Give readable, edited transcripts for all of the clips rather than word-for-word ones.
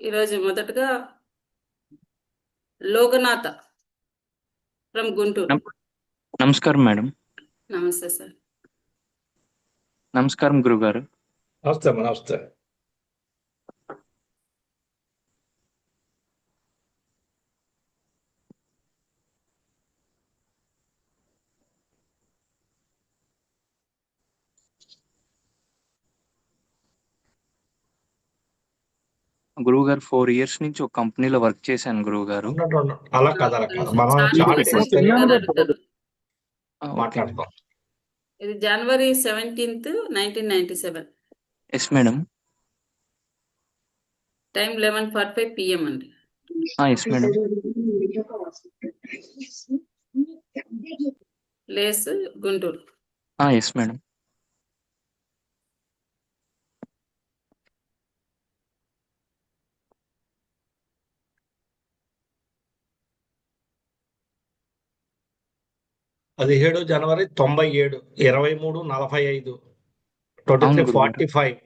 ఈరోజు మొదటగా లోగనాథ ఫ్రమ్ గుంటూరు. నమ్- నమస్కారం మేడం. నమస్తే సార్. నమస్కారం గురుగారు. నమస్తే అమ్మా, నమస్తే. గురువుగారు 4 years నుంచి ఒక కంపెనీలో వర్క్ చేశాను గురువుగారు. అలా కాదు, అలా కాదు. మనం చాలా చాలా మంది డీటెయిల్స్ చెప్తారు, అడుగుతారు. ఓకే. మాట్లాడతాం. ఇది జనవరి 17th 1997. Yes madam. Time 11:45 PM అండి. Yes madam. Place Guntur. Yes madam. January 97, 23:45, అవును గురుగారు. 23:45.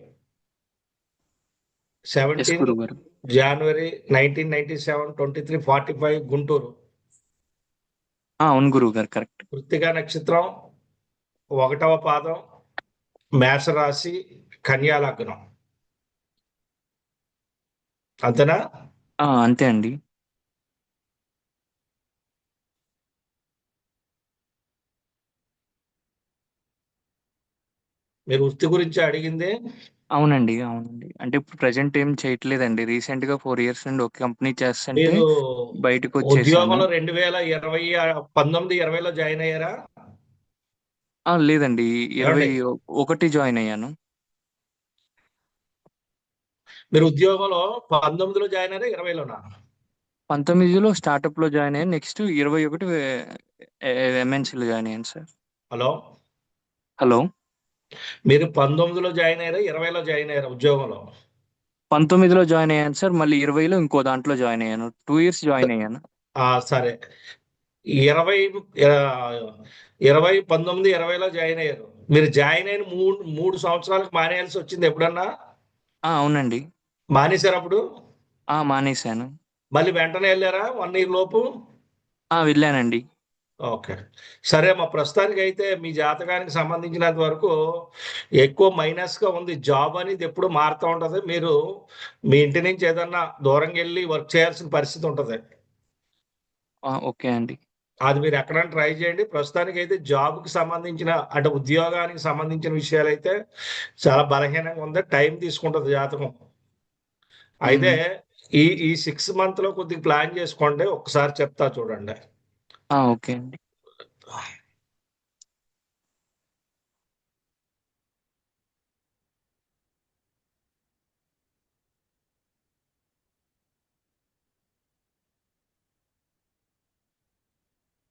ఎస్ 17 గురుగారు. January 1997, 23:45 గుంటూరు. అవును గురువుగారు, కరెక్ట్. కృత్తికా నక్షత్రం, 1వ పాదం, మేషరాశి, కన్యా లగ్నం. అంతేనా? అంతే అండి. మీరు వృత్తి గురించి అడిగింది. అవునండి, అవునండి. అంటే ఇప్పుడు ప్రజెంట్ ఏం చేయట్లేదండి. రీసెంట్ గా 4 years నుండి ఒక కంపెనీ చేస్తుంటే మీరు బయటకు వచ్చేసాను. ఉద్యోగంలో 2019-20లో జాయిన్ అయ్యారా? లేదండి, ఏమండి, 21 జాయిన్ అయ్యాను. మీరు ఉద్యోగంలో 19లో జాయిన్ అయ్యారా, 20లోనా? 19లో స్టార్ట్అప్ లో జాయిన్ అయ్యాను. నెక్స్ట్ 21 ఎంఎన్సీలో జాయిన్ అయ్యాను సార్. Hello, hello. మీరు 19లో జాయిన్ అయ్యారా, 20లో జాయిన్ అయ్యారా ఉద్యోగంలో? 19లో జాయిన్ అయ్యాను సార్. మళ్ళీ 20లో ఇంకో దాంట్లో జాయిన్ అయ్యాను. 2 years జాయిన్ అయ్యాను. సరే. 20 19, 20లో జాయిన్ అయ్యారు. మీరు జాయిన్ అయిన మూడు సంవత్సరాలకు మానేయాల్సి వచ్చింది ఎప్పుడన్నా? అవునండి. మానేశారు అప్పుడు? మానేశాను. మళ్ళీ వెంటనే వెళ్ళారా 1 year లోపు? వెళ్ళానండి. ఓకే, సరే. మా ప్రస్తుతానికి అయితే మీ జాతకానికి సంబంధించినంత వరకు ఎక్కువ మైనస్ గా ఉంది. జాబ్ అనేది ఎప్పుడు మారుతూ ఉంటది. మీరు మీ ఇంటి నుంచి ఏదన్నా దూరంగా వెళ్ళి వర్క్ చేయాల్సిన పరిస్థితి ఉంటది. ఓకే అండి. అది మీరు ఎక్కడైనా ట్రై చేయండి. ప్రస్తుతానికి అయితే జాబ్ కి సంబంధించిన, అంటే ఉద్యోగానికి సంబంధించిన విషయాలు అయితే చాలా బలహీనంగా ఉంది. టైం తీసుకుంటది జాతకం. అయితే మ్మ్. ఈ 6 month లో కొద్దిగా ప్లాన్ చేసుకోండి. ఒకసారి చెప్తా చూడండి. ఓకే అండి.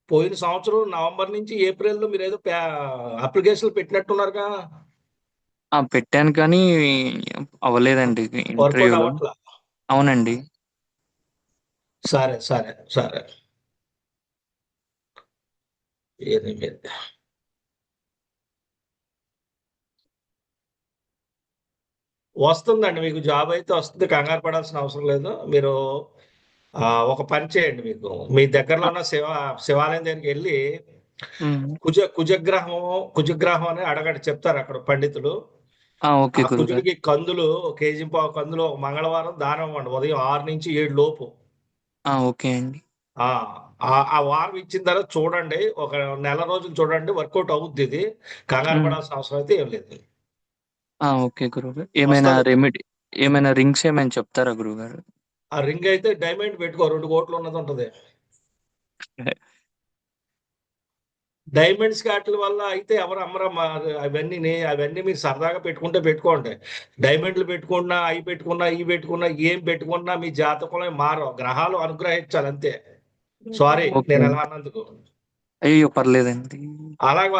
పోయిన సంవత్సరం నవంబర్ నుంచి ఏప్రిల్లో మీరు ఏదో అప్లికేషన్లు పెట్టినట్టున్నారుగా? పెట్టాను కానీ అవ్వలేదండి వర్కౌట్ ఇంటర్వ్యూలో. అవ్వట్లా? అవునండి. సరే, సరే, సరే. 8 వస్తుందండి, మీకు జాబ్ అయితే వస్తుంది. కంగారు పడాల్సిన అవసరం లేదు. మీరు ఒక పని చేయండి. మీకు మీ దగ్గరలో ఆ, ఉన్న శివాలయం దగ్గరికి వెళ్ళి మ్మ్. కుజగ్రహం అని అడగండి, చెప్తారు అక్కడ పండితులు. ఓకే ఆ గురుగారు. కుజుడికి కందులు 1.5 kg కందులు ఒక మంగళవారం దానం ఇవ్వండి, ఉదయం 6 నుంచి 7 లోపు. ఓకే అండి. ఆ ఆ వారం ఇచ్చిన తర్వాత చూడండి, ఒక నెల రోజులు చూడండి, వర్కౌట్ అవుద్ది. ఇది కంగారు మ్మ్. పడాల్సిన అవసరం అయితే ఏం లేదు. ఓకే గురుగారు. ఏమైనా వస్తుంది. రెమెడీ, ఏమైనా రింగ్స్ ఏమైనా చెప్తారా గురుగారు? ఆ రింగ్ అయితే డైమండ్ పెట్టుకో, 2 కోట్లు ఉన్నది ఉంటది. డైమండ్స్ వాటి వల్ల అయితే ఎవరు అమ్మరమ్మా. అవన్నీ మీరు సరదాగా పెట్టుకుంటే పెట్టుకోండి. డైమండ్లు పెట్టుకున్నా, అవి పెట్టుకున్నా, ఇవి పెట్టుకున్నా, ఏం పెట్టుకున్నా మీ జాతకంలో మారవు. గ్రహాలు అనుగ్రహించాలి అంతే. Sorry okay. నేను ఎలా అన్నందుకు. అయ్యో, పర్లేదండి. అలాగ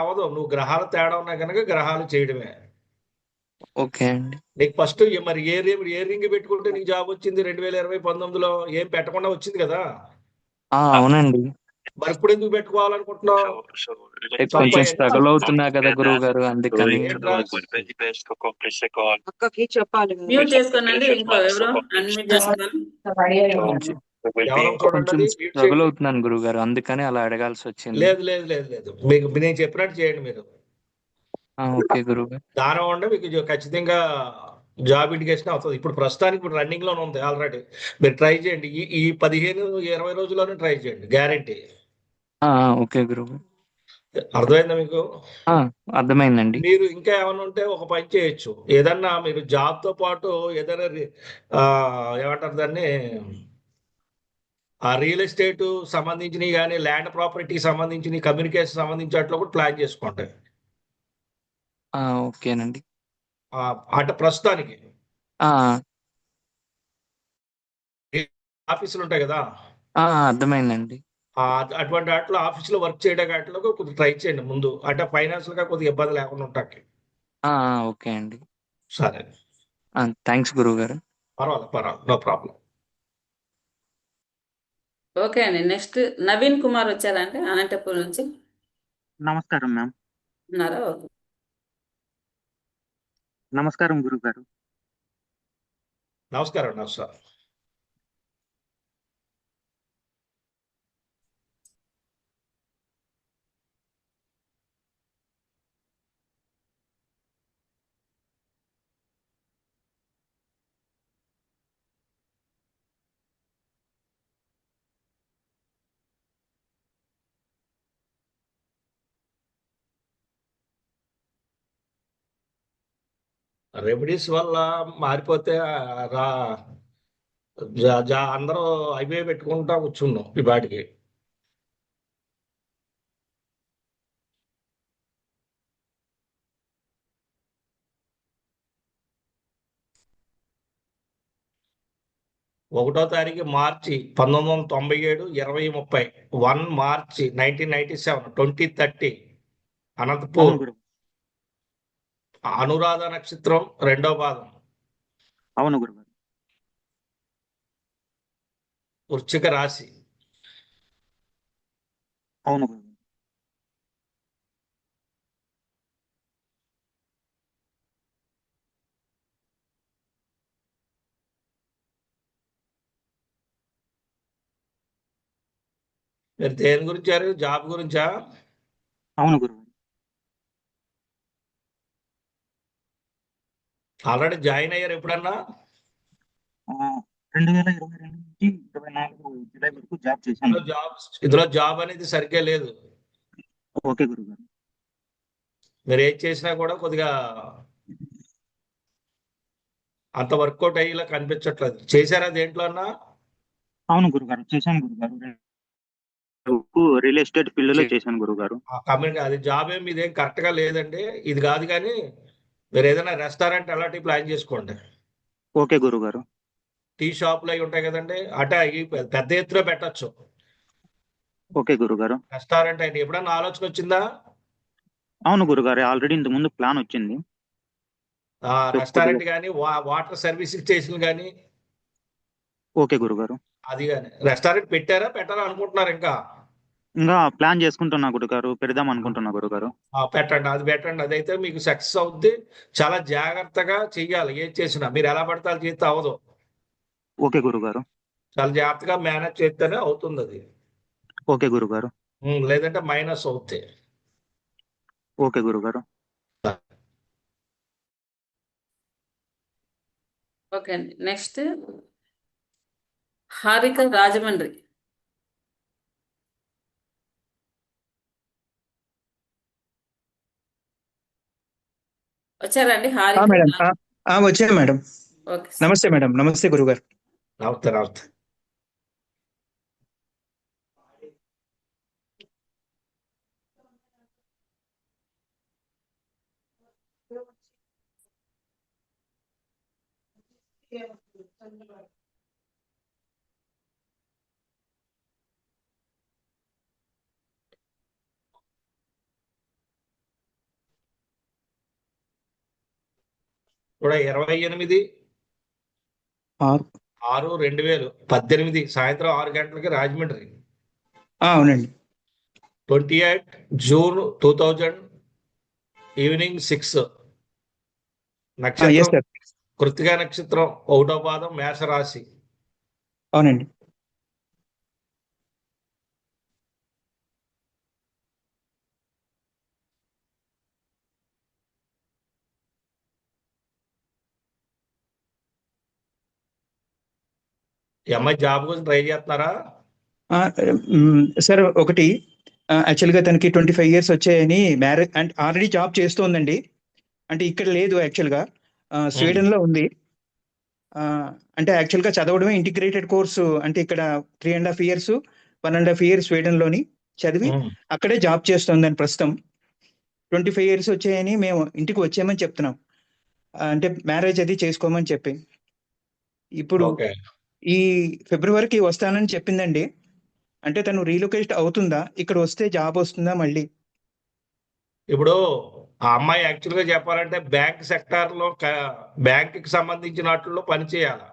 అవ్వదు. నువ్వు గ్రహాలు తేడా ఉన్నాయి కనుక గ్రహాలు చేయడమే. ఓకే అండి. నీకు ఫస్ట్ మరి ఏ రింగ్ పెట్టుకుంటే నీకు జాబ్ వచ్చింది 2020 19లో? ఏం పెట్టకుండా వచ్చింది కదా? అవునండి. మరి ఇప్పుడు ఎందుకు పెట్టుకోవాలనుకుంటున్నావు? కొంచెం తప్ప స్ట్రగుల్ అవుతున్నా కదా గురువు గారు, అందుకని. ఏంట్రా? అక్కకి చెప్పాలి కదా. మ్యూట్ చేసుకోనండి, ఇంకో ఎవరో అన్మ్యూట్ చేసుకోండి. కొంచెం ఎవరో చూడండి, కొంచెం అది mute స్ట్రగుల్ చేయండి. అవుతున్నాను గురువు గారు, అందుకని అలా అడగాల్సి వచ్చింది. లేదు లేదు లేదు లేదు, మీకు నేను చెప్పినట్టు చేయండి మీరు. ఓకే గురువు గారు. దానం ఉంటే మీకు ఖచ్చితంగా జాబ్ ఇండికేషన్ అవుతుంది. ఇప్పుడు ప్రస్తుతానికి ఇప్పుడు రన్నింగ్ లోనే ఉంది ఆల్రెడీ. మీరు ట్రై చేయండి, ఈ 15-20 రోజుల్లోనే ట్రై చేయండి, గ్యారంటీ. ఓకే గురువు గారు. అర్థమైందా మీకు? అర్థమైందండి. మీరు ఇంకా ఏమైనా ఉంటే ఒక పని చేయొచ్చు, ఏదన్నా మీరు జాబ్ తో పాటు ఏదైనా ఏమంటారు దాన్ని, ఆ రియల్ ఎస్టేట్ సంబంధించినవి కానీ, ల్యాండ్ ప్రాపర్టీకి సంబంధించిన, కమ్యూనికేషన్ సంబంధించి అట్లా కూడా ప్లాన్ చేసుకోండి. ఓకేనండి. అంటే ప్రస్తుతానికి ఆ, ఆఫీసులు ఉంటాయి కదా, అర్థమైందండి. అటువంటి వాటిలో ఆఫీసులో వర్క్ చేయడం వాటిలో కొద్దిగా ట్రై చేయండి ముందు, అంటే ఫైనాన్షియల్ గా కొద్దిగా ఇబ్బంది లేకుండా ఉంటాకి. ఓకే అండి. సరే, థ్యాంక్స్ గురువు గారు. పర్వాలేదు, నో ప్రాబ్లం. ఓకే అండి. నెక్స్ట్ నవీన్ కుమార్ వచ్చారంటే అనంతపురం నుంచి. నమస్కారం మ్యామ్. ఉన్నారా? ఓకే. నమస్కారం గురువు గారు. నమస్కారం. రెమెడీస్ వల్ల మారిపోతే రా అందరూ అవే పెట్టుకుంటా కూర్చున్నాం ఈ బాటికి. తారీఖు మార్చి 1997, 20:30, 1 మార్చి 1997, 20:30 అనంతపూర్. అవును గురువు. అనురాధ నక్షత్రం 2వ పాదం, అవును గురువు గారు. వృశ్చిక రాశి. అవును గురువు. మీరు దేని గురించి? జాబ్ గురించా? అవును గురువు. ఆల్రెడీ జాయిన్ అయ్యారు ఎప్పుడన్నా? 2022 నుంచి 24 జూలై వరకు జాబ్ చేశాను. ఇందులో జాబ్ అనేది సరిగ్గా లేదు. ఓకే గురువు గారు. మీరు ఏది చేసినా కూడా కొద్దిగా అంత వర్కౌట్ అయ్యేలా కనిపించట్లేదు. చేశారా దేంట్లో అన్నా? అవును గురువు గారు, చేశాను గురువు గారు. రియల్ ఎస్టేట్ ఫీల్డ్ లో చేశాను గురువు గారు. అది జాబ్ ఏమి ఇదేం కరెక్ట్ గా లేదండి. ఇది కాదు, కానీ మీరు ఏదైనా రెస్టారెంట్ అలాంటి ప్లాన్ చేసుకోండి. ఓకే గురువు గారు. టీ షాపులు అవి ఉంటాయి కదండి, అటు అవి పెద్ద ఎత్తులో పెట్టచ్చు. ఓకే గురువు గారు. రెస్టారెంట్ అయితే ఎప్పుడన్నా ఆలోచన వచ్చిందా? అవును గురువు గారు, ఆల్రెడీ ఇంత ముందు ప్లాన్ వచ్చింది. రెస్టారెంట్ కానీ, వాటర్ సర్వీస్ స్టేషన్ కానీ. ఓకే గురువు గారు. అది కానీ రెస్టారెంట్ పెట్టారా అనుకుంటున్నారు ఇంకా? ఇంకా ప్లాన్ చేసుకుంటున్నా గురువు గారు, పెడదాం అనుకుంటున్నా గురువు గారు. పెట్టండి. అదైతే మీకు సక్సెస్ అవుద్ది. చాలా జాగ్రత్తగా చెయ్యాలి, ఏది చేసినా. మీరు ఎలా పడతారు చేస్తే అవ్వదు. ఓకే గురువు గారు. చాలా జాగ్రత్తగా మేనేజ్ చేస్తేనే అవుతుంది అది. ఓకే గురువు గారు. లేదంటే మైనస్ అవుతాయి. ఓకే గురువు గారు. ఓకే అండి. నెక్స్ట్ హారిక రాజమండ్రి. వచ్చారండి హారిక? మేడం వచ్చాను మేడం. ఓకే. నమస్తే మేడం. నమస్తే గురుగారు. నమస్తే. కూడా 28/6/2018 సాయంత్రం 6 గంటలకి రాజమండ్రి. అవునండి. 28 జూన్ 2000 ఈవినింగ్ 6. ఎస్ నక్షత్రం సార్. కృత్తికా నక్షత్రం 1వ పాదం మేషరాశి. అవునండి. ఈ అమ్మాయి జాబ్ కోసం ట్రై చేస్తున్నారా? సార్ ఒకటి యాక్చువల్గా తనకి 25 ఇయర్స్ వచ్చాయని మ్యారేజ్ అండ్ ఆల్రెడీ జాబ్ చేస్తోందండి. అంటే ఇక్కడ లేదు యాక్చువల్గా, స్వీడన్లో ఉంది. అంటే యాక్చువల్గా చదవడమే ఇంటిగ్రేటెడ్ కోర్సు. అంటే ఇక్కడ 3.5 ఇయర్స్ 1.5 ఇయర్స్ స్వీడన్లోని చదివి ఉమ్. అక్కడే జాబ్ చేస్తోందని ప్రస్తుతం. 25 ఇయర్స్ వచ్చాయని మేము ఇంటికి వచ్చామని చెప్తున్నాం. అంటే మ్యారేజ్ అది చేసుకోమని చెప్పి ఇప్పుడు ఓకే. ఈ ఫిబ్రవరికి వస్తానని చెప్పిందండి. అంటే తను రీలొకేట్ అవుతుందా, ఇక్కడ వస్తే జాబ్ వస్తుందా మళ్ళీ? ఇప్పుడు ఆ అమ్మాయి యాక్చువల్ గా చెప్పాలంటే బ్యాంక్ సెక్టార్ లో బ్యాంక్ కి సంబంధించిన వాటిల్లో పని చేయాలి.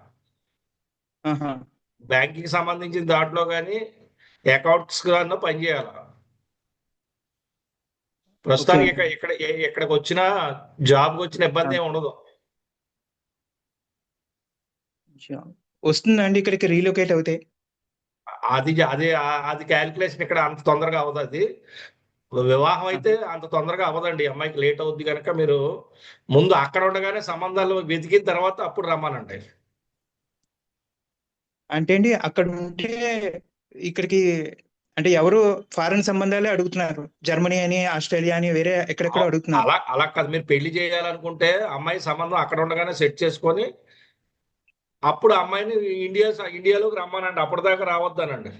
ఆహా. బ్యాంక్ కి సంబంధించిన దాంట్లో కానీ అకౌంట్స్ గానో పని చేయాలి. ప్రస్తుతానికి ఇక్కడికి వచ్చినా జాబ్ వచ్చిన ఇబ్బంది ఏమి ఉండదు. వస్తుందా అండి ఇక్కడికి రీలొకేట్ అవుతే? అది క్యాలిక్యులేషన్ ఇక్కడ అంత తొందరగా అవ్వదు. అది వివాహం అయితే అంత తొందరగా అవ్వదండి. అమ్మాయికి లేట్ అవుద్ది కనుక మీరు ముందు అక్కడ ఉండగానే సంబంధాలు వెతికిన తర్వాత అప్పుడు రమ్మానండి. అంటే అండి అక్కడ ఉంటే ఇక్కడికి అంటే ఎవరు ఫారెన్ సంబంధాలే అడుగుతున్నారు. జర్మనీ అని, ఆస్ట్రేలియా అని, వేరే ఎక్కడెక్కడో అడుగుతున్నారు. అలా కాదు, మీరు పెళ్లి చేయాలనుకుంటే అమ్మాయి సంబంధం అక్కడ ఉండగానే సెట్ చేసుకొని అప్పుడు అమ్మాయిని ఇండియాలోకి రమ్మానండి. అప్పటిదాకా రావద్దనండి.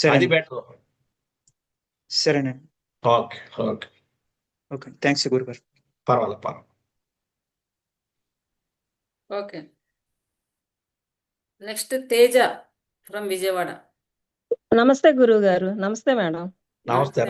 సరే అది బెటర్. సరేనండి. ఓకే ఓకే ఓకే, థ్యాంక్స్ గురుగారు. పర్వాలేదు. Okay. Next Teja from Vijayawada. నమస్తే గురువు గారు. నమస్తే మేడం. నమస్తే.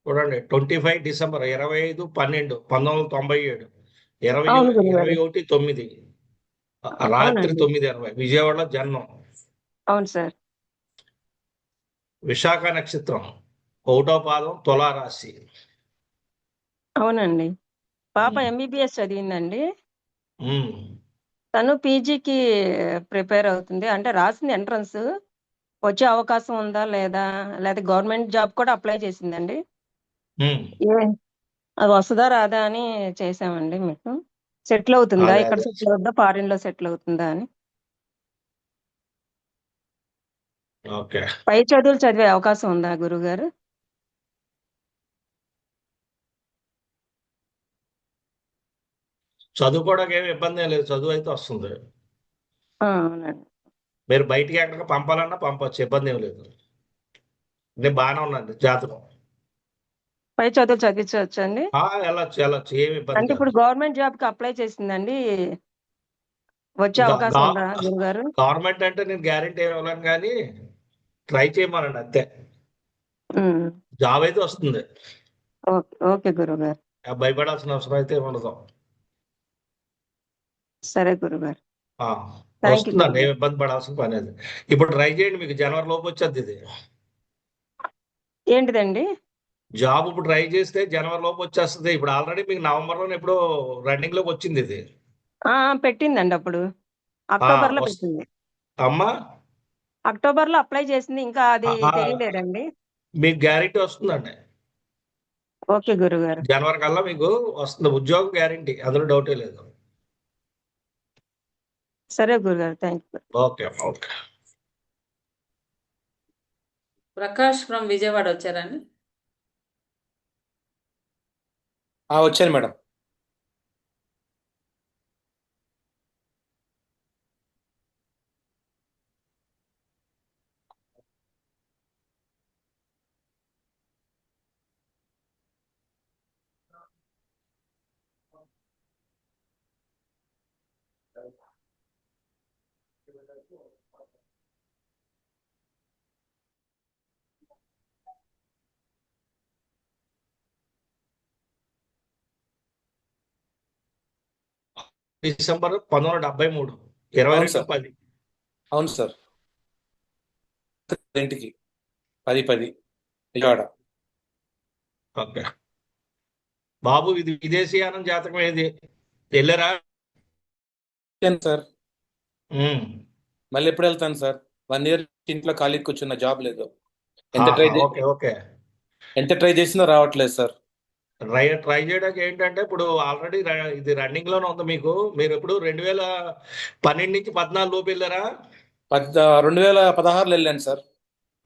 చూడండి, 25 డిసెంబర్ 25/12/1997, అవును గురుగారు. 21/9 రాత్రి అవునండి. 9:20 విజయవాడలో జన్మం. అవును సార్. విశాఖ నక్షత్రం 1వ పాదం తులారాశి. అవునండి. పాప ఉమ్. ఎంబీబీఎస్ చదివిందండి. ఉమ్. తను పీజీకి ప్రిపేర్ అవుతుంది. అంటే రాసింది ఎంట్రన్స్. వచ్చే అవకాశం ఉందా లేదా, లేదా గవర్నమెంట్ జాబ్ కూడా అప్లై చేసిందండి. ఉమ్. అది వస్తుందా రాదా అని చేసామండి. మీకు సెటిల్ అవుతుందా, అదే ఇక్కడ అదే సెటిల్ అవుతుందా, ఫారిన్ లో సెటిల్ అవుతుందా అని. ఓకే. పై చదువులు చదివే అవకాశం ఉందా గురుగారు? చదువుకోవడానికి ఏమి ఇబ్బంది ఏం లేదు. చదువు అయితే వస్తుంది. అవునండి. మీరు బయటికి ఎక్కడికి పంపాలన్నా పంపొచ్చు, ఇబ్బంది ఏం లేదు. నేను బాగానే ఉన్నాను జాతకం. పై చదువులు చదివించవచ్చు అండి. వెళ్ళొచ్చు, ఏమి ఇబ్బంది అంటే కాదు. ఇప్పుడు గవర్నమెంట్ జాబ్ కి అప్లై చేసిందండి. వచ్చే అవకాశం ఉందా గురుగారు? గవర్నమెంట్ అంటే నేను గ్యారెంటీ ఏమి ఇవ్వలేను, కానీ ట్రై చేయమనండి అంతే. ఉమ్. జాబ్ అయితే వస్తుంది. ఓకే ఓకే గురుగారు. భయపడాల్సిన అవసరం అయితే ఉండదు. సరే గురుగారు. థ్యాంక్ యూ వస్తుందండి, గురుగారు. ఏమి ఇబ్బంది పడాల్సిన పని అది. ఇప్పుడు ట్రై చేయండి, మీకు జనవరి లోపు వచ్చేది ఇది ఏంటిదండి? జాబ్. ఇప్పుడు ట్రై చేస్తే జనవరి లోపు వచ్చేస్తుంది. ఇప్పుడు ఆల్రెడీ మీకు నవంబర్లో ఇప్పుడు రన్నింగ్ లోకి వచ్చింది ఇది. పెట్టిందండి అప్పుడు అక్టోబర్ లో వస్తుంది పెట్టింది. అమ్మా. అక్టోబర్ లో అప్లై చేసింది, ఇంకా అది తెలియలేదండి. మీకు గ్యారెంటీ వస్తుందండి. ఓకే గురుగారు. జనవరి కల్లా మీకు వస్తుంది ఉద్యోగం, గ్యారెంటీ, అందులో డౌటే లేదు. సరే గురుగారు, thank you. Okay. Prakash from Vijayawada వచ్చారండి. వచ్చాను మేడం. డిసెంబర్ 1973, అవును 22 సార్ 10. అవును సార్ ఇంటికి 10 విజయవాడ. ఓకే బాబు, ఇది విదేశీయానం జాతకం ఏది వెళ్ళారా? వెళ్ళాను సార్. ఉమ్. మళ్ళీ ఎప్పుడు వెళ్తాను సార్? 1 year ఇంట్లో ఖాళీ కూర్చున్న, జాబ్ లేదు. ఎంత ట్రై ఓకే ఓకే చేసినా రావట్లేదు సార్. ట్రై చేయడానికి ఏంటంటే ఇప్పుడు ఆల్రెడీ ఇది రన్నింగ్ లోనే ఉంది మీకు. మీరు ఎప్పుడు 2012 నుంచి 14 లోపు వెళ్ళారా? 2016లో వెళ్ళాను సార్.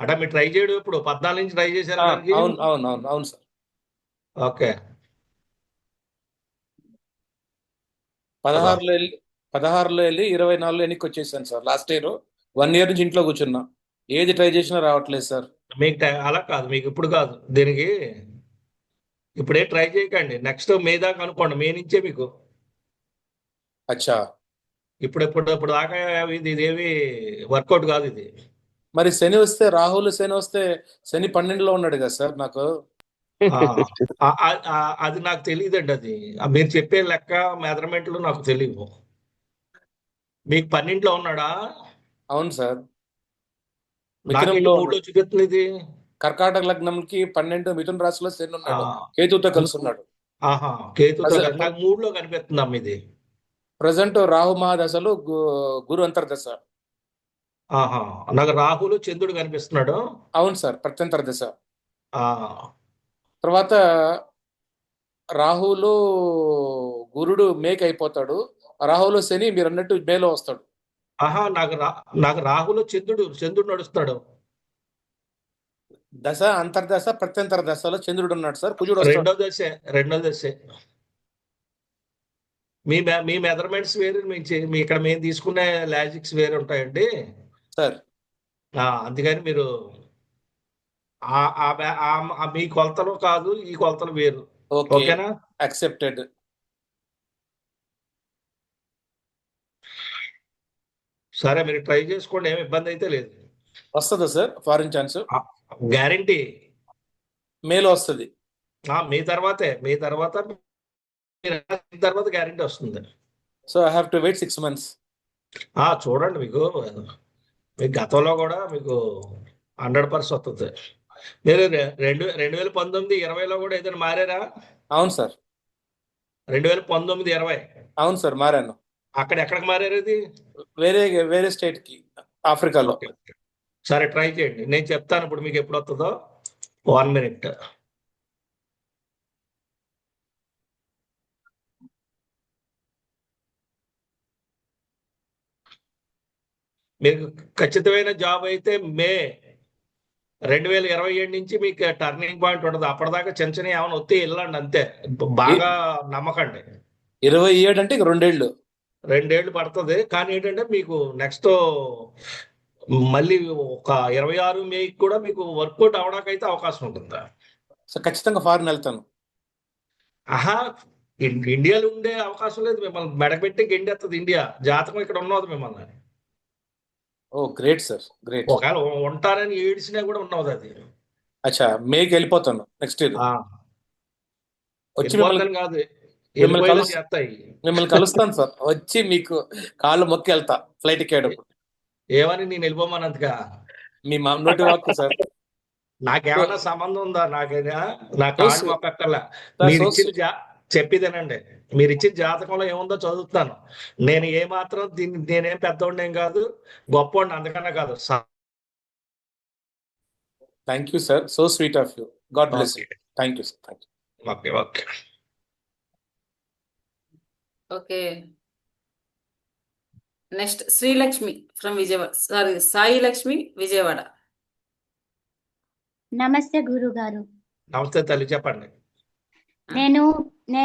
అంటే మీరు ట్రై చేయడం ఇప్పుడు 14 నుంచి ట్రై చేశారా దానికి? అవును అవును అవును అవును సార్. ఓకే 16లో వెళ్ళి 24లో వెనక్కి వచ్చేసాను సార్. లాస్ట్ ఇయర్ 1 year నుంచి ఇంట్లో కూర్చున్నా, ఏది ట్రై చేసినా రావట్లేదు సార్. మీకు అలా కాదు, మీకు ఇప్పుడు కాదు. దీనికి ఇప్పుడే ట్రై చేయకండి. నెక్స్ట్ మే దాకా అనుకోండి. మే నుంచే మీకు అచ్చా. ఇప్పుడు దాకా ఇదేమి వర్కౌట్ కాదు ఇది. మరి శని వస్తే, రాహుల్ శని వస్తే, శని 12లో ఉన్నాడు కదా సార్ నాకు. అది నాకు తెలియదండి. అది మీరు చెప్పే లెక్క మెజర్మెంట్లు నాకు తెలియవు. మీకు 12లో ఉన్నాడా? అవును సార్. నాకేంటి మిథునంలో 3లో చూపిస్తుంది ఇది. కర్కాటక లగ్నంకి 12 మిథున రాశిలో శని ఉన్నాడు, కేతుతో కలిసి ఉన్నాడు. ఆహా కేతుతో నాకు 3లో కనిపిస్తుంది అమ్మ ఇది. ప్రజెంట్ రాహు మహాదశలు, గురు అంతర్దశ. ఆహా నాకు రాహులు చంద్రుడు కనిపిస్తున్నాడు. అవును సార్, ప్రత్యంతర దశ. ఆ తర్వాత రాహులో గురుడు మేక్ అయిపోతాడు, రాహులో శని మీరు అన్నట్టు మేలో వస్తాడు. ఆహా నాకు రాహులు చంద్రుడు నడుస్తున్నాడు. దశ అంతర్దశ ప్రత్యంతర దశలో చంద్రుడు ఉన్నాడు సార్, కుజుడు వస్తాడు. రెండో దశ. మీ మెజర్మెంట్స్ వేరు, మీ ఇక్కడ మేము తీసుకునే లాజిక్స్ వేరు ఉంటాయండి సార్. అందుకని మీరు మీ కొలతలు కాదు, ఈ కొలతలు వేరు. ఓకేనా? యాక్సెప్టెడ్. సరే మీరు ట్రై చేసుకోండి, ఏమి ఇబ్బంది అయితే లేదు. వస్తుందా సార్ ఫారిన్ ఛాన్స్? గ్యారంటీ మేలో వస్తుంది. మీ తర్వాత గ్యారంటీ వస్తుంది. So I have to wait 6 months. చూడండి, మీకు గతంలో కూడా మీకు 100% వస్తుంది. మీరు 2019, 20లో కూడా ఏదైనా మారారా? అవును సార్. 2019, 20 అవును సార్, మారాను. అక్కడ ఎక్కడికి మారారు? ఇది వేరే స్టేట్ కి, ఆఫ్రికాలో. సరే ట్రై చేయండి, నేను చెప్తాను ఇప్పుడు మీకు ఎప్పుడు వస్తుందో. 1 minute. మీకు ఖచ్చితమైన జాబ్ అయితే మే 2027 నుంచి మీకు టర్నింగ్ పాయింట్ ఉంటుంది. అప్పటిదాకా చిన్న ఏమైనా వస్తే వెళ్ళండి, అంతే. బాగా నమ్మకండి. 27 అంటే 2 ఏళ్ళు. 2 ఏళ్ళు పడుతుంది. కానీ ఏంటంటే మీకు నెక్స్ట్ మళ్ళీ ఒక 26 మేకి కూడా మీకు వర్కౌట్ అవడానికైతే అవకాశం ఉంటుందా? సో ఖచ్చితంగా ఫారిన్ వెళ్తాను. ఆహా ఇండియాలో ఉండే అవకాశం లేదు. మిమ్మల్ని మెడపెట్టి గెండెత్తది ఇండియా. జాతకం ఇక్కడ ఉన్నది మిమ్మల్ని. ఓ గ్రేట్ సార్, గ్రేట్. ఒకవేళ ఉంటారని ఏడిసినా కూడా ఉన్నది అది. అచ్చా, మేకి వెళ్ళిపోతాను నెక్స్ట్ ఇయర్. వచ్చి కాదు, మిమ్మల్ని కలుస్తాను సార్. వచ్చి మీకు కాళ్ళు మొక్కి వెళ్తా ఫ్లైట్ ఎక్కేటప్పుడు. ఏమని నేను వెళ్ళిపోమన్నంతగా మీ నోటి వాక్కు సార్. నాకేమన్నా సంబంధం ఉందా? నా కాళ్ళు మొక్కక్కర్లా. మీరు ఇచ్చిన చెప్పిదేనండి, మీరు ఇచ్చిన జాతకంలో ఏముందో చదువుతాను. నేను ఏమాత్రం నేనేం పెద్దోడిని ఏం కాదు, గొప్పవాడిని అందుకన్నా కాదు. Thank you sir, so sweet of you. God bless you. Thank you sir. Thank you. Okay okay okay next Srilakshmi from Vijayawada. Sai Lakshmi, Vijayawada. నమస్తే గురుగారు. నమస్తే తల్లి, చెప్పండి. నేను మీ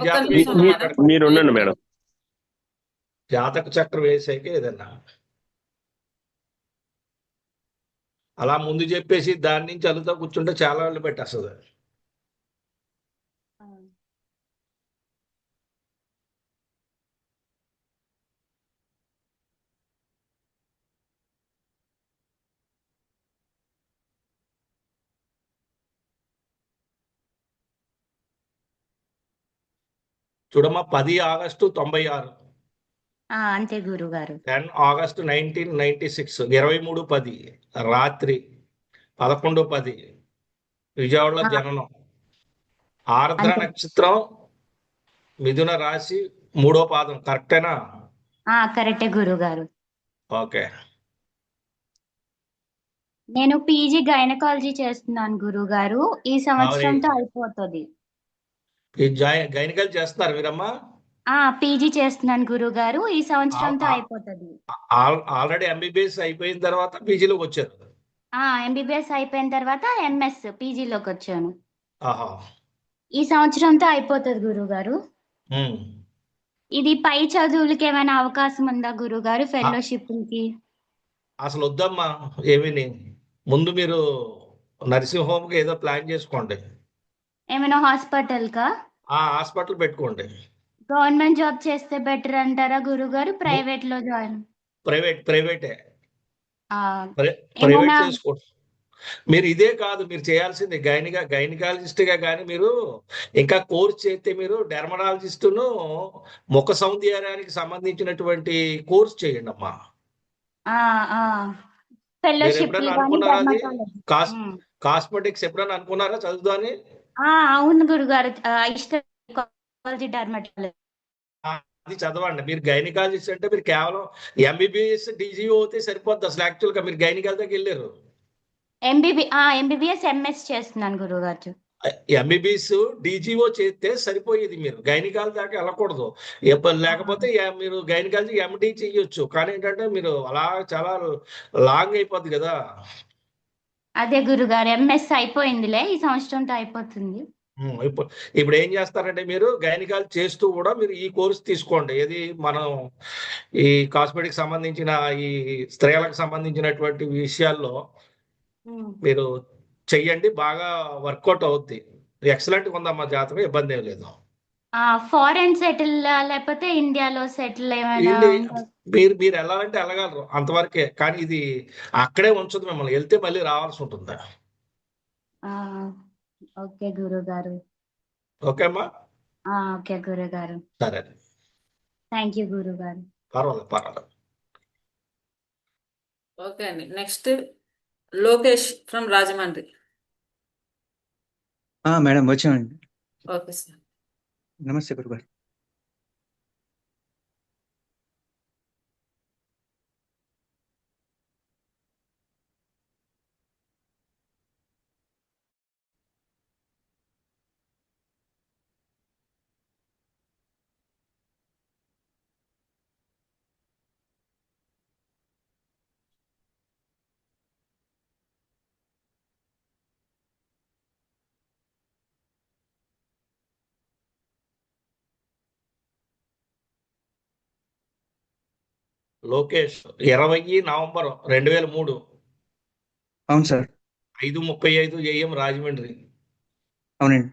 జాతక మీరు ఉండండి మేడం. జాతక చక్రం వేసాక ఏదన్నా అలా ముందు చెప్పేసి దాని నుంచి అలుతా కూర్చుంటే చాలా వాళ్ళు పెట్టేస్తుంది. చూడమ్మా 10 ఆగస్టు 96, అంతే గురుగారు. 10 ఆగస్టు 1996, 23:10 రాత్రి, 11:10 విజయవాడలో ఆ, జననం. ఆర్ద్ర అంతే. నక్షత్రం, మిథున రాశి, 3వ పాదం. కరెక్టేనా? కరెక్టే గురుగారు. ఓకే. నేను పీజీ గైనకాలజీ చేస్తున్నాను గురుగారు. ఈ సంవత్సరంతో అయిపోతుంది. ఈ గైనికల్ చేస్తున్నారు మీరమ్మా? పీజీ చేస్తున్నాను గురుగారు. ఈ సంవత్సరంతో ఆ- అయిపోతుంది. ఆల్రెడీ ఎంబీబీఎస్ అయిపోయిన తర్వాత పీజీలోకి వచ్చారు. ఎంబీబీఎస్ అయిపోయిన తర్వాత ఎంఎస్ పీజీలోకి వచ్చాను. ఆహా. ఈ సంవత్సరంతో అయిపోతుంది గురుగారు. ఉమ్. ఇది పై చదువులకి ఏమైనా అవకాశం ఉందా గురుగారు, ఫెలోషిప్కి? అసలు వద్దమ్మా ఏమీని. ముందు మీరు నర్సింగ్ హోమ్కి ఏదో ప్లాన్ చేసుకోండి. ఏమైనా హాస్పిటల్కా? హాస్పిటల్ పెట్టుకోండి. గవర్నమెంట్ జాబ్ చేస్తే బెటర్ అంటారా గురుగారు, ప్రైవేట్ లో జాయిన్? ప్రైవేటే. ఆ, ప్రైవేట్ ఏమైనా చేసుకోండి. మీరు ఇదే కాదు మీరు చేయాల్సింది, గైనకాలజిస్ట్గా కానీ మీరు ఇంకా కోర్స్ చేస్తే మీరు డెర్మటాలజిస్టును ముఖ సౌందర్యానికి సంబంధించినటువంటి కోర్స్ చేయండి అమ్మా. మీరు ఫెలోషిప్ ఎప్పుడైనా కానీ అనుకున్నారా అది? డెర్మటాలజీ. కాస్మెటిక్స్ ఎప్పుడైనా అనుకున్నారా చదువుదాని? అవును గురుగారు, ఇష్టం డెర్మటాలజీ. అది చదవండి. మీరు గైనకాలజిస్ట్ అంటే మీరు కేవలం ఎంబీబీఎస్ డీజీఓ అయితే సరిపోద్ది. అసలు యాక్చువల్గా మీరు గైనకాల దగ్గర వెళ్ళారు. ఎంబీబీఎస్ ఎంఎస్ చేస్తున్నాను గురుగారు. ఎంబీబీఎస్ డీజీఓ చేస్తే సరిపోయేది. మీరు గైనకాల దాకా వెళ్ళకూడదు. లేకపోతే మీరు గైనకాలజీ ఎండి చెయ్యొచ్చు. కానీ ఏంటంటే మీరు అలా చాలా లాంగ్ అయిపోద్ది కదా. అదే గురుగారు, ఎంఎస్ అయిపోయిందిలే, ఈ సంవత్సరంతో అయిపోతుంది. ఇప్పుడు ఏం చేస్తారంటే మీరు గైనకాలజీ చేస్తూ కూడా మీరు ఈ కోర్స్ తీసుకోండి. ఏది మనం ఈ కాస్మెటిక్ సంబంధించిన ఈ స్త్రీలకు సంబంధించినటువంటి విషయాల్లో మీరు చెయ్యండి. బాగా వర్కౌట్ అవుద్ది. ఎక్సలెంట్గా ఉందమ్మా జాతకం, ఇబ్బంది ఏం లేదు. ఫారెన్ సెటిల్ లేకపోతే ఇండియాలో సెటిల్ ఏమైనా ఉందా? మీరు వెళ్ళాలంటే వెళ్ళగలరు అంతవరకే. కానీ ఇది అక్కడే ఉంచదు మిమ్మల్ని. వెళ్తే మళ్ళీ రావాల్సి ఉంటుంది. ఓకే గురుగారు. ఓకే అమ్మా. ఓకే గురుగారు. సరే, థ్యాంక్ యూ గురుగారు. పర్వాలేదు. ఓకే అండి. Next Lokesh from Rajahmundry. Madam వచ్చామండి. Okay sir. నమస్తే గురుగారు. లోకేష్ 20 నవంబర్ 2003, అవును సార్. 5:35 AM రాజమండ్రి. అవునండి.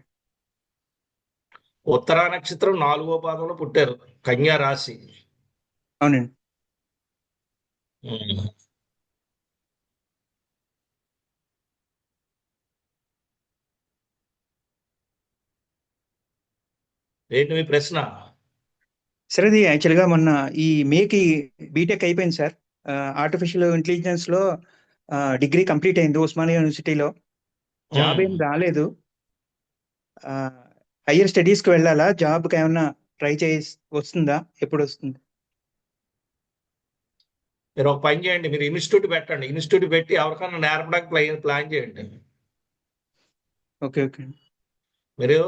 ఉత్తరా నక్షత్రం 4వ పాదంలో పుట్టారు. కన్యా రాశి. అవునండి. ఉమ్. ఏంటి మీ ప్రశ్న? సార్ అది యాక్చువల్గా మొన్న ఈ మేకి బీటెక్ అయిపోయింది సార్. ఆర్టిఫిషియల్ ఇంటెలిజెన్స్ లో డిగ్రీ కంప్లీట్ అయింది ఉస్మానియా యూనివర్సిటీలో. జాబ్ ఏం రాలేదు. హయ్యర్ స్టడీస్కి వెళ్ళాలా? జాబ్కి ఏమన్నా ట్రై వస్తుందా? ఎప్పుడు వస్తుంది? మీరు ఒక పని చేయండి, మీరు ఇన్స్టిట్యూట్ పెట్టండి. ఇన్స్టిట్యూట్ పెట్టి ఎవరికైనా నేర్పడానికి ప్లాన్ చేయండి. ఓకే. మీరు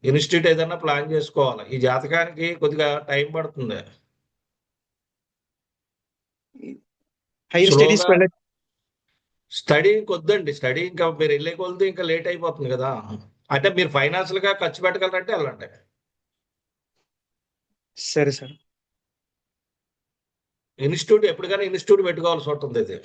ఇన్స్టిట్యూట్ ఏదైనా ప్లాన్ చేసుకోవాలి. ఈ జాతకానికి కొద్దిగా టైం పడుతుంది. హైయర్ స్టడీస్కి వెళ్ళ స్టడీ కొద్దండి. స్టడీ ఇంకా మీరు వెళ్ళే కొలితే ఇంకా లేట్ అయిపోతుంది కదా. అంటే మీరు ఫైనాన్షియల్ గా ఖర్చు పెట్టగలరంటే వెళ్ళండి. సరే సార్. ఇన్స్టిట్యూట్ ఎప్పటికైనా ఇన్స్టిట్యూట్ పెట్టుకోవాల్సి ఉంటుంది.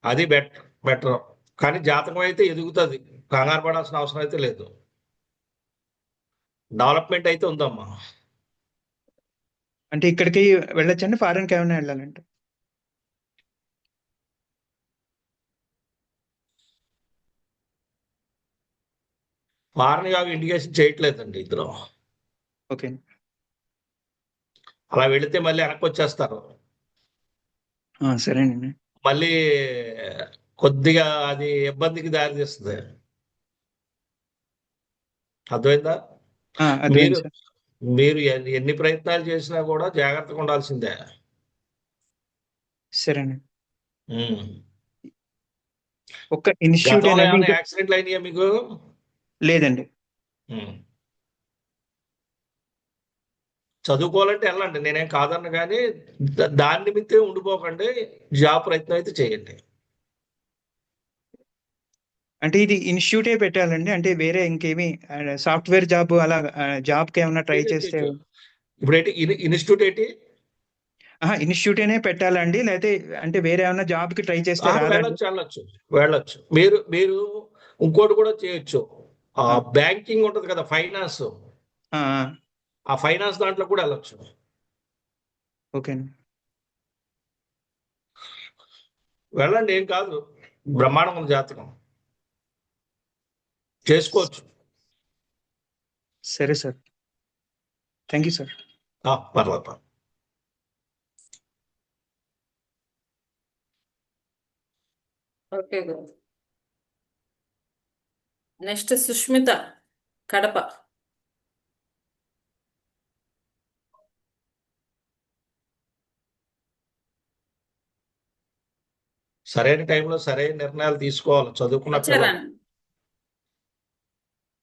అది బెటర్. కానీ జాతకం అయితే ఎదుగుతుంది. కంగారు పడాల్సిన అవసరం అయితే లేదు. డెవలప్మెంట్ అయితే ఉందమ్మా. అంటే ఇక్కడికి వెళ్ళొచ్చండి? ఫారెన్కి ఏమైనా వెళ్ళాలంటే? వారణయోగం ఇండికేషన్ చేయట్లేదండి ఇందులో. ఓకే. అలా వెళితే మళ్ళీ వెనక్కి వచ్చేస్తారు. సరేనండి. మళ్ళీ కొద్దిగా అది ఇబ్బందికి దారితీస్తుంది. అర్థమైందా? అర్థమైంది మీరు సార్. మీరు ఎన్ని ప్రయత్నాలు చేసినా కూడా జాగ్రత్తగా ఉండాల్సిందే. సరేనండి. ఉమ్. ఒక్క ఇన్స్టిట్యూట్ గతంలో ఏనండి? ఏమైనా యాక్సిడెంట్లు అయినాయా మీకు? లేదండి. ఉమ్. చదువుకోవాలంటే వెళ్ళండి, నేనేం కాదన్న, కానీ దాని నిమిత్తం ఉండిపోకండి. జాబ్ ప్రయత్నం అయితే చేయండి. అంటే ఇది ఇన్స్టిట్యూటే పెట్టాలండి? అంటే వేరే ఇంకేమి సాఫ్ట్వేర్ జాబ్ అలా జాబ్కి ఏమైనా ట్రై చేస్తే? ఇప్పుడు ఏంటి ఇన్స్టిట్యూట్ ఏంటి? ఇన్స్టిట్యూటేనే పెట్టాలండి, లేకపోతే అంటే వేరే ఏమైనా జాబ్కి ట్రై చేస్తే రాదండి? వెళ్ళొచ్చు. మీరు ఇంకోటి కూడా చేయొచ్చు. బ్యాంకింగ్ ఉంటది కదా, ఫైనాన్స్. ఆ ఫైనాన్స్ దాంట్లో కూడా వెళ్ళొచ్చు. ఓకే అండి. వెళ్ళండి, ఏం కాదు. బ్రహ్మాండం ఉంది జాతకం, చేసుకోవచ్చు. సరే సార్. Thank you sir. పర్లేదు. ఓకే గురు. నెక్స్ట్ సుష్మిత, కడప. సరైన టైంలో సరైన నిర్ణయాలు తీసుకోవాలి. చదువుకున్న పిల్లలు. వచ్చారండి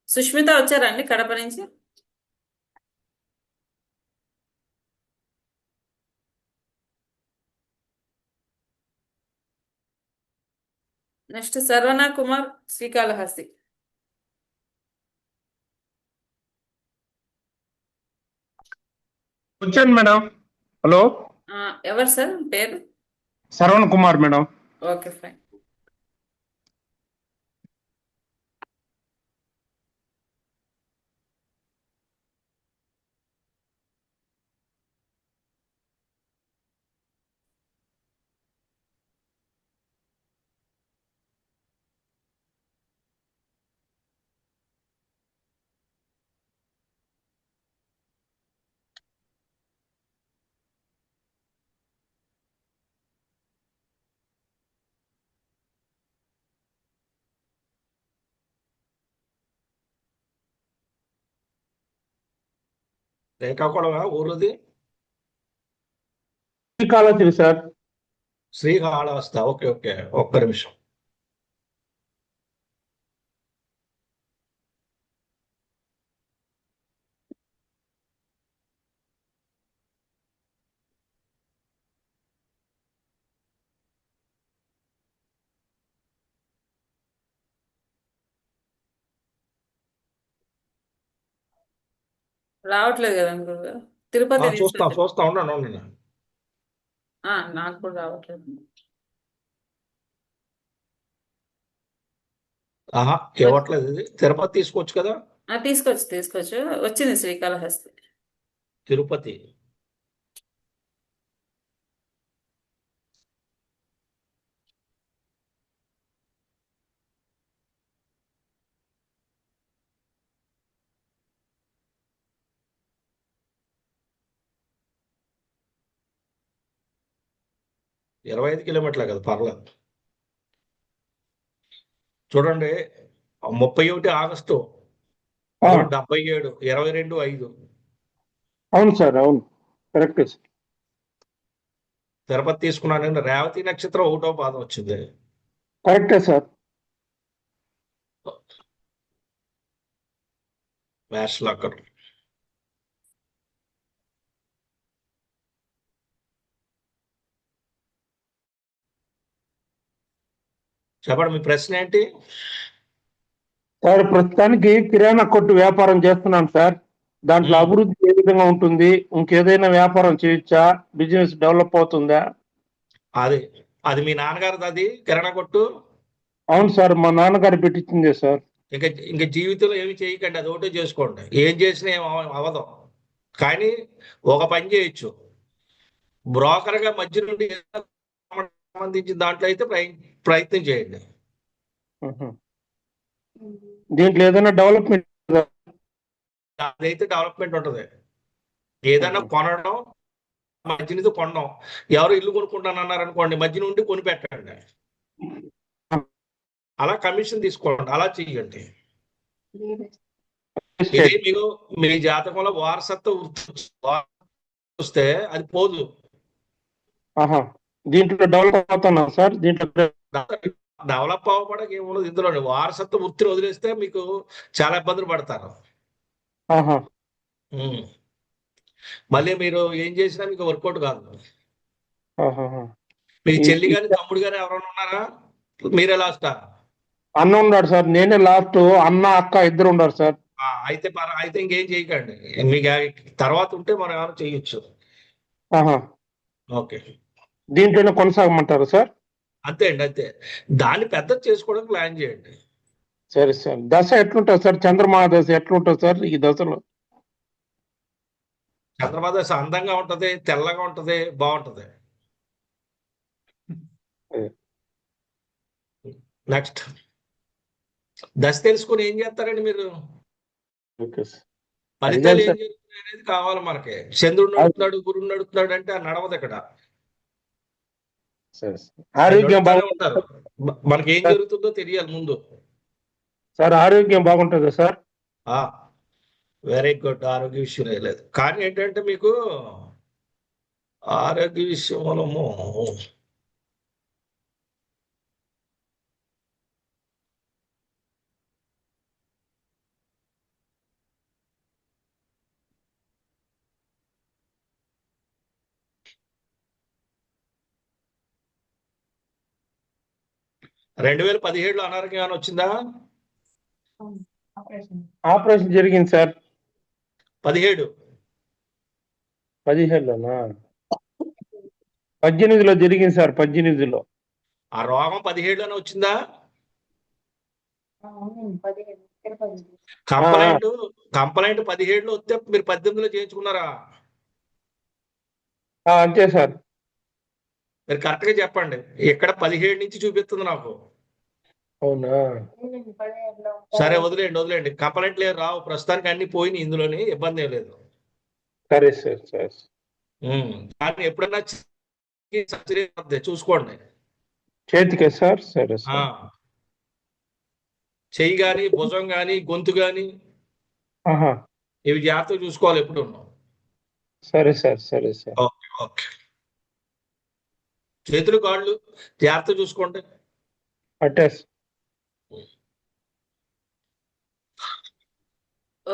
సుష్మిత, వచ్చారండి కడప నుంచి? నెక్స్ట్ శరవణ కుమార్, శ్రీకాళహస్తి. వచ్చాను మేడం. హలో, ఎవరు సార్ పేరు? Saravan Kumar madam. Okay fine. Srikakulam ఊరుది? శ్రీకాళహస్తి సార్. శ్రీకాళహస్తి. ఓకే, ఒక్క నిమిషం. రావట్లేదు కదా గురుగారు? తిరుపతి చూస్తా ఉండండి. నాకు కూడా రావట్లేదు. ఇవ్వట్లేదు. ఇది తిరుపతి తీసుకోవచ్చు కదా. తీసుకోవచ్చు. వచ్చింది శ్రీకాళహస్తి. తిరుపతి. – 25 కిలోమీటర్లే కదా, పర్లేదు. చూడండి, 31 ఆగస్టు 77, 22/5. అవును సార్, అవును, కరెక్ట్ సార్. తిరుపతి తీసుకున్నాను. రేవతి నక్షత్రం 1వ పాదం వచ్చింది. కరెక్టే సార్. Maths locker. చెప్పండి, మీ ప్రశ్న ఏంటి? సార్, ప్రస్తుతానికి కిరాణా కొట్టు వ్యాపారం చేస్తున్నాను సార్. దాంట్లో అభివృద్ధి ఏ విధంగా ఉంటుంది? ఇంకేదైనా వ్యాపారం చేయొచ్చా? బిజినెస్ డెవలప్ అవుతుందా? అది మీ నాన్నగారిది, అది కిరాణా కొట్టు? అవును సార్, మా నాన్నగారు పెట్టించిందే సార్. ఇంకా జీవితంలో ఏమి చేయకండి, అది ఒకటే చేసుకోండి. ఏం చేసినా ఏం అవ్వదు. కానీ ఒక పని చేయొచ్చు, బ్రోకర్గా మధ్య నుండి సంబంధించిన దాంట్లో అయితే ప్రయత్నం చేయండి. దీంట్లో ఏదైనా డెవలప్మెంట్ అదైతే డెవలప్మెంట్ ఉంటుంది. ఏదైనా కొనడం, మధ్యనిది కొనడం. ఎవరు ఇల్లు కొనుక్కుంటానన్నారు అనుకోండి, మధ్య నుండి కొని పెట్టండి, అలా కమిషన్ తీసుకోండి, అలా చెయ్యండి. ఇది మీకు మీ జాతకంలో వారసత్వ వస్తే అది పోదు. దీంట్లో డెవలప్ అవుతున్నాం సార్. దీంట్లో డెవలప్ అవ్వడానికి ఏముండదు ఇందులో. వారసత్వ వృత్తిని వదిలేస్తే మీకు చాలా ఇబ్బందులు పడతారు. మళ్ళీ మీరు ఏం చేసినా మీకు వర్కౌట్ కాదు. మీ చెల్లి గాని తమ్ముడు గాని ఎవరైనా ఉన్నారా? మీరే లాస్టా? అన్న ఉన్నాడు సార్, నేనే లాస్ట్. అన్న అక్క ఇద్దరు ఉన్నారు సార్. అయితే ఇంకేం చేయకండి. మీకు తర్వాత ఉంటే మనం ఏమైనా చేయొచ్చు. ఓకే, దీంట్లోనే కొనసాగమంటారు సార్? అంతే అండి, అంతే. దాన్ని పెద్ద చేసుకోవడానికి ప్లాన్ చేయండి. సరే సార్. దశ ఎట్లుంటుంది సార్? చంద్రమా దశ ఎట్లుంటుంది సార్ ఈ దశలో? చంద్రమా దశ అందంగా ఉంటది, తెల్లగా ఉంటది, బాగుంటది. నెక్స్ట్ దశ తెలుసుకుని ఏం చేస్తారండి మీరు? ఫలితాలు ఏం జరుగుతున్నాయి అనేది కావాలి మనకి. చంద్రుడు నడుపుతున్నాడు, గురుడు నడుపుతున్నాడు అంటే ఆ నడవదు ఇక్కడ. ఆరోగ్యం ఉంటారు, మనకి ఏం జరుగుతుందో తెలియాలి ముందు. సార్ ఆరోగ్యం బాగుంటుందా సార్? Very good. ఆరోగ్య విషయం లేదు, కానీ ఏంటంటే మీకు ఆరోగ్య విషయంలో 2017లో అనారోగ్యం ఏమైనా వచ్చిందా? ఆపరేషన్ జరిగింది సార్. 17లోనా? 18లో జరిగింది సార్. 18లో. ఆ రోగం 17లోనే వచ్చిందా? కంప్లైంట్ 17లో వస్తే మీరు 18లో చేయించుకున్నారా? అంతే సార్. మీరు కరెక్ట్ గా చెప్పండి. ఇక్కడ 17 నుంచి చూపిస్తుంది నాకు. అవునా? సరే, వదిలేండి. కంప్లైంట్ లేదు, రావు. ప్రస్తుతానికి అన్ని పోయినాయి, ఇందులోని ఇబ్బంది ఏం లేదు. సరే సార్. సరే. కానీ ఎప్పుడన్నా చూసుకోండి. చేతికే సార్? సరే సార్. చెయ్యి గాని, భుజం గాని, గొంతు గాని ఇవి జాగ్రత్తగా చూసుకోవాలి ఎప్పుడు. సరే సార్. సరే సార్. Okay, okay. చేతులు కాళ్ళు జాగ్రత్తగా చూసుకోండి. అట్టే.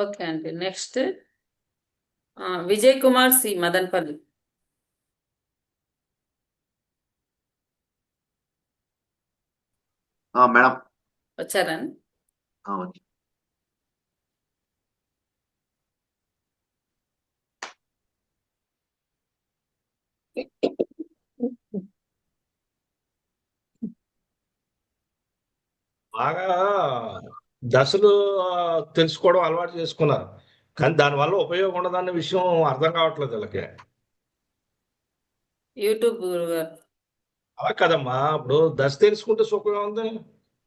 ఓకే అండి. Next Vijay Kumar C, Madanapalle. Madam వచ్చారా? బాగా దశలు తెలుసుకోవడం అలవాటు చేసుకున్నారు, కానీ దానివల్ల ఉపయోగం ఉండదన్న విషయం అర్థం కావట్లేదు వీళ్ళకి. యూట్యూబ్ గురుగారు. అలా కదమ్మా, ఇప్పుడు దశ తెలుసుకుంటే సుఖంగా ఉంది,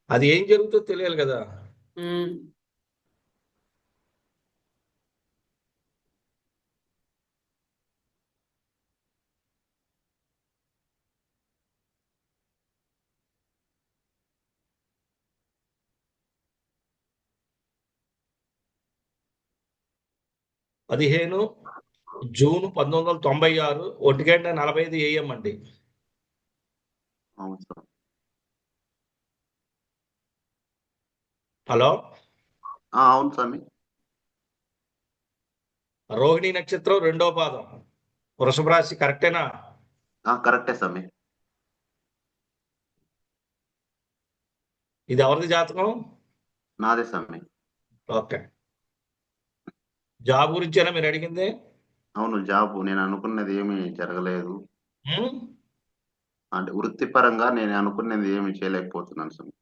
అది ఏం జరుగుతుందో తెలియాలి కదా. ఉమ్. 15 జూన్ 1996 1:45 AM అండి. అవును సార్. హలో, అవును స్వామి. రోహిణి నక్షత్రం 2వ పాదం, వృషభ రాశి. కరెక్టేనా? కరెక్టే స్వామి. ఇది ఎవరిది జాతకం? నాదే స్వామి. ఓకే. జాబ్ గురించేనా మీరు అడిగింది? అవును, జాబ్ నేను అనుకున్నది ఏమీ జరగలేదు. అంటే వృత్తిపరంగా నేను అనుకున్నది ఏమి చేయలేకపోతున్నాను స్వామి.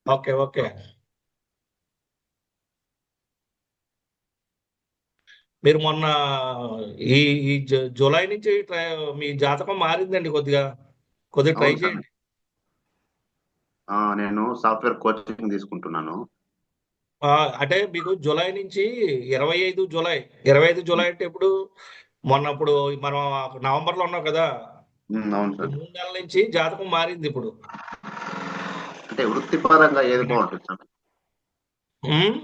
Okay, okay. మీరు మొన్న ఈ జూలై నుంచి మీ జాతకం మారిందండి, కొద్దిగా ట్రై చేయండి. నేను సాఫ్ట్వేర్ కోచింగ్ తీసుకుంటున్నాను. అంటే మీకు జూలై నుంచి 25 జూలై 25 జూలై అంటే ఇప్పుడు మొన్నప్పుడు మనం నవంబర్లో ఉన్నాం కదా, అవును ఈ సార్. 3 నెలల నుంచి జాతకం మారింది ఇప్పుడు. అంటే వృత్తిపరంగా ఏది బాగుంటుంది సార్? ఉమ్,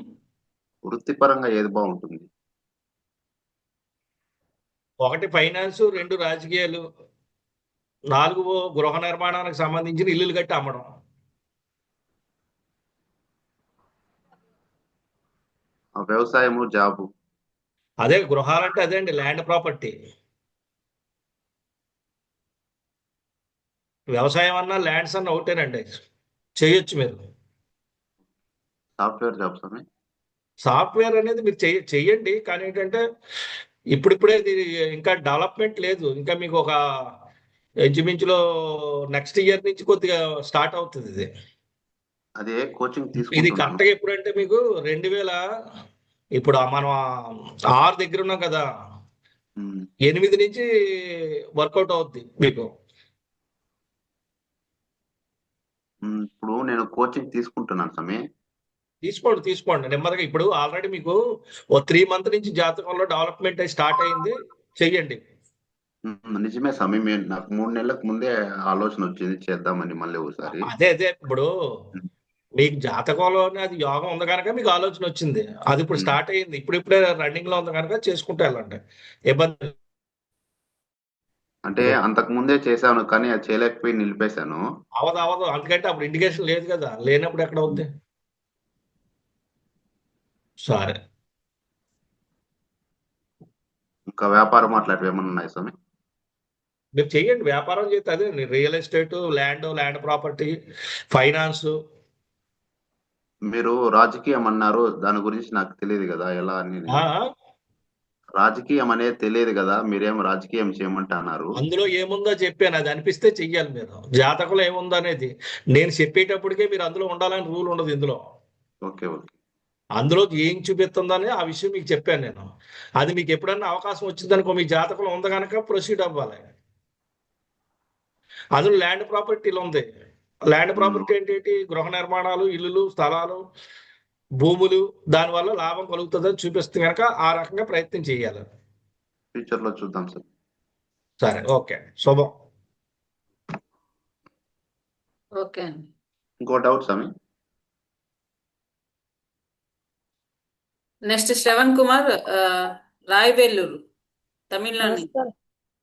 వృత్తిపరంగా ఏది బాగుంటుంది? 1 ఫైనాన్స్, 2 రాజకీయాలు, 4 గృహ నిర్మాణానికి సంబంధించిన ఇల్లులు కట్టి అమ్మడం. వ్యవసాయము, జాబు. అదే గృహాలంటే అదే అండి, ల్యాండ్ ప్రాపర్టీ. వ్యవసాయం అన్నా ల్యాండ్స్ అన్న ఒకటేనండి, చేయొచ్చు మీరు. సాఫ్ట్వేర్ జాబ్స్ అని. సాఫ్ట్వేర్ అనేది మీరు చెయ్యండి, కానీ ఏంటంటే ఇప్పుడిప్పుడే ఇది ఇంకా డెవలప్మెంట్ లేదు. ఇంకా మీకు ఒక ఇంచుమించులో నెక్స్ట్ ఇయర్ నుంచి కొద్దిగా స్టార్ట్ అవుతుంది ఇది. అదే కోచింగ్ ఇది తీసుకుంటున్నాను. కరెక్ట్గా ఎప్పుడంటే మీకు 2000 ఇప్పుడు మనం 6 దగ్గర ఉన్నాం కదా, 8 నుంచి వర్కౌట్ అవుద్ది మీకు. ఇప్పుడు నేను కోచింగ్ తీసుకుంటున్నాను స్వామి. తీసుకోండి నెమ్మదిగా. ఇప్పుడు ఆల్రెడీ మీకు ఓ 3 మంత్ నుంచి జాతకంలో డెవలప్మెంట్ స్టార్ట్ అయింది, చెయ్యండి. నిజమే స్వామి, నాకు 3 నెలలకు ముందే ఆలోచన వచ్చింది చేద్దామని మళ్ళీ ఒకసారి. అదే ఇప్పుడు మీకు జాతకంలోనే అది యోగం ఉంది కనుక మీకు ఆలోచన వచ్చింది. అది ఇప్పుడు స్టార్ట్ అయ్యింది, ఇప్పుడే రన్నింగ్ లో ఉంది కనుక చేసుకుంటూ వెళ్ళండి, ఇబ్బంది. అంటే అంతకు ముందే చేశాను కానీ అది చేయలేకపోయి నిలిపేశాను. అవదు, అందుకంటే అప్పుడు ఇండికేషన్ లేదు కదా, లేనప్పుడు ఎక్కడ అవుద్ది. సరే, ఇంకా వ్యాపారం అట్లాంటివి ఏమన్నా ఉన్నాయి స్వామి? మీరు చెయ్యండి, వ్యాపారం చేస్తే అదే real estate, land property, finance. మీరు రాజకీయం అన్నారు, దాని గురించి నాకు తెలియదు కదా ఎలా అని. రాజకీయం అనేది తెలియదు కదా, మీరేం రాజకీయం చేయమంటే అన్నారు. అందులో ఏముందో చెప్పాను, అది అనిపిస్తే చెయ్యాలి మీరు. జాతకంలో ఏముందో అనేది నేను చెప్పేటప్పటికే మీరు అందులో ఉండాలని రూల్ ఉండదు ఇందులో. ఓకే. అందులో ఏం చూపిస్తుందని ఆ విషయం మీకు చెప్పాను నేను. అది మీకు ఎప్పుడన్నా అవకాశం వచ్చిందనుకో, మీ జాతకంలో ఉంది కనుక ప్రొసీడ్ అవ్వాలి. అందులో ల్యాండ్ ప్రాపర్టీలు ఉంది. ల్యాండ్ ప్రాపర్టీ ఏంటి? గృహ నిర్మాణాలు, ఇల్లులు, స్థలాలు, భూములు, దానివల్ల లాభం కలుగుతుందని చూపిస్తుంది కనుక ఆ రకంగా ప్రయత్నం చేయాలి. ఫ్యూచర్ లో చూద్దాం సార్. సరే, ఓకే, శుభం. ఓకే అండి. ఇంకో డౌట్ స్వామి. నెక్స్ట్ శ్రవణ్ కుమార్, రాయవేల్లూరు, తమిళనాడు.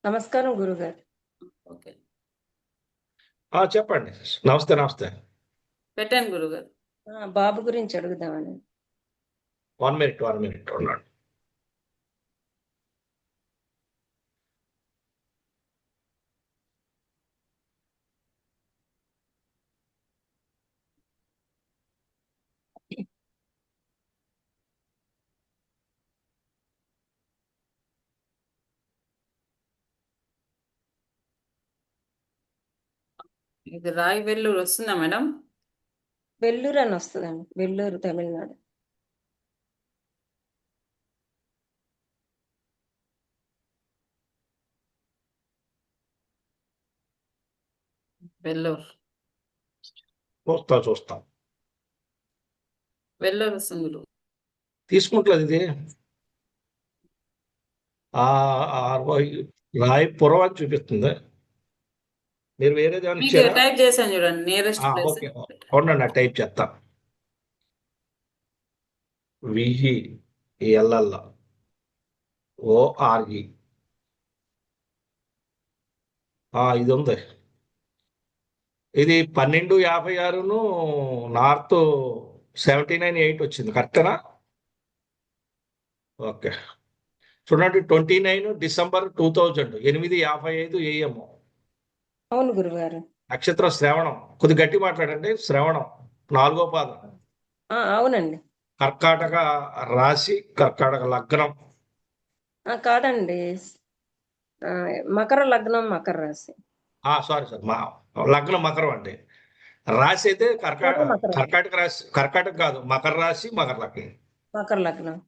నమస్కారం గురుగారు. ఓకే, చెప్పండి. నమస్తే. పెట్టండి గురుగారు. బాబు గురించి అడుగుదామని. 1 మినిట్ ఉన్నాడు. ఇది రాయవేల్లూరు వస్తుందా మేడం? వెల్లూరు అని వస్తుందండి, వెల్లూరు తమిళనాడు. వెల్లూరు చూస్తాం. వెల్లూరు వస్తుంది గురువు. తీసుకుంటలేదు ఇది. రాయపురం అని చూపిస్తుంది. మీరు వేరేది ఏమైనా మీకు ఇచ్చారా? టైప్ చేశాను చూడండి, నియరెస్ట్ ప్లేస్. ఓకే, ఉండండి, టైప్ చేస్తా. VELL ORE. ఇది ఉంది. ఇది 1256 నార్త్ 79-8 వచ్చింది, కరెక్టేనా? ఓకే, చూడండి. 29 డిసెంబర్ 2000, 8:55 AM. అవును గురుగారు. నక్షత్రం శ్రవణం. కొద్ది గట్టి మాట్లాడండి. శ్రవణం 4వ పాదం. అవునండి. కర్కాటక రాశి, కర్కాటక లగ్నం. కాదండి, మకర లగ్నం, మకర రాశి. సారీ మా లగ్నం మకరం అండి. రాశి అయితే కర్కాటక రాశి. కర్కాటక కాదు, మకర రాశి, మకర లగ్నం. మకర లగ్నం.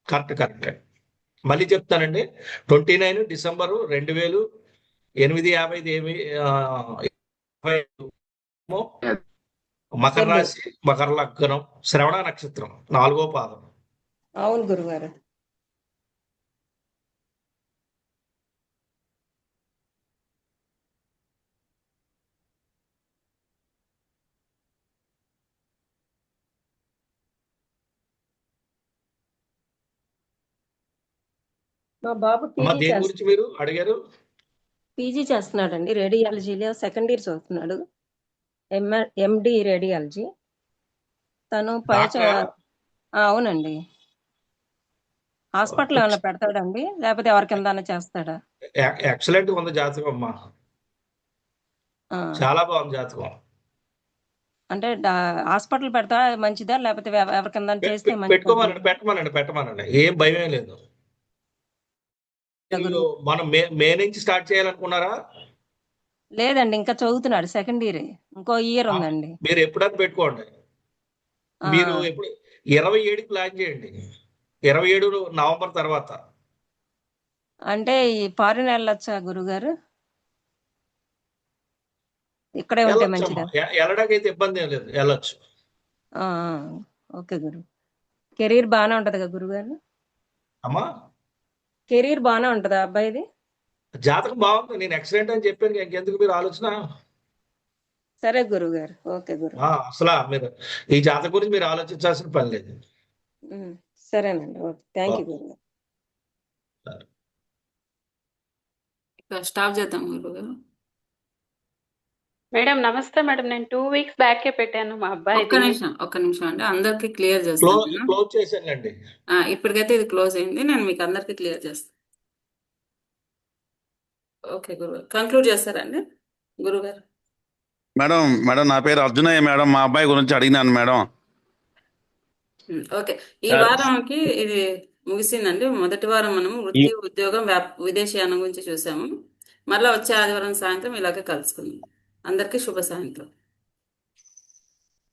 కరెక్ట్. మళ్ళీ చెప్తానండి. 29 డిసెంబరు 2000, 8:55 మకర శని. రాశి, మకర లగ్నం, శ్రవణ నక్షత్రం 4వ పాదం. అవును గురుగారు. మా బాబు అమ్మ పీజీ దేని గురించి మీరు అడిగారు? చేస్తున్నాడండి, రేడియాలజీలో సెకండ్ ఇయర్ చదువుతున్నాడు. ఎండి రేడియాలజీ. తను డాక్టరా? అవునండి. హాస్పిటల్ ఏమైనా పెడతాడండి, లేకపోతే ఎవరి కింద చేస్తాడా? ఎక్సలెంట్ ఉంది జాతకం అమ్మా, ఆ, చాలా బాగుంది జాతకం. అంటే హాస్పిటల్ పెడతా మంచిదా, లేకపోతే ఎవరి కింద చేస్తే పెట్టుకోమనండి, మంచిదా? పెట్టమనండి, ఏం భయం లేదు. మీరు గురువు మనం మే నుంచి స్టార్ట్ చేయాలనుకున్నారా? లేదండి, ఇంకా చదువుతున్నాడు, సెకండ్ ఇయర్, ఇంకో ఇయర్ ఉందండి. మీరు ఎప్పుడైనా పెట్టుకోండి. ఆ, మీరు ఎప్పుడు 27కి ప్లాన్ చేయండి, 27 నవంబర్ తర్వాత. అంటే ఈ ఫారిన్ వెళ్ళొచ్చా గురుగారు? ఇక్కడే ఉంటే వెళ్ళొచ్చమ్మా, మంచిదా? వెళ్ళడానికైతే ఇబ్బంది ఏం లేదు, వెళ్ళొచ్చు. ఆ, ఓకే గురు. కెరీర్ బాగానే ఉంటది కదా గురుగారు? అమ్మా కెరీర్ బాగానే ఉంటదా అబ్బాయిది? జాతకం బాగుంది, నేను ఎక్సలెంట్ అని చెప్పాను, ఇంకెందుకు మీరు ఆలోచన? సరే గురుగారు, ఓకే గురు. అసలు మీరు ఈ జాతకం గురించి మీరు ఆలోచించాల్సిన పని లేదు. సరేనండి, ఓకే, థ్యాంక్ యూ గురుగారు. ఇక స్టాప్ చేద్దాం గురుగారు. మేడం నమస్తే మేడం, నేను 2 వీక్స్ బ్యాకే పెట్టాను మా ఒక్క అబ్బాయిది. నిమిషం అండి, అందరికి క్లియర్ చేస్తాను నేను. క్లోజ్ చేశానండి. ఇప్పటికైతే ఇది క్లోజ్ అయింది, నేను మీకు అందరికి క్లియర్ చేస్తాను. ఓకే గురుగారు, కంక్లూడ్ చేస్తారండి గురుగారు? మేడం నా పేరు అర్జునయ్య మేడం, మా అబ్బాయి గురించి అడిగినాను మేడం. ఓకే, ఈ వారంకి ఇది ముగిసిందండి. మొదటి వారం మనం వృత్తి, ఉద్యోగం, విదేశీయానం గురించి చూసాము. మళ్ళీ వచ్చే ఆదివారం సాయంత్రం ఇలాగే కలుసుకుందాం. అందరికీ శుభ సాయంత్రం.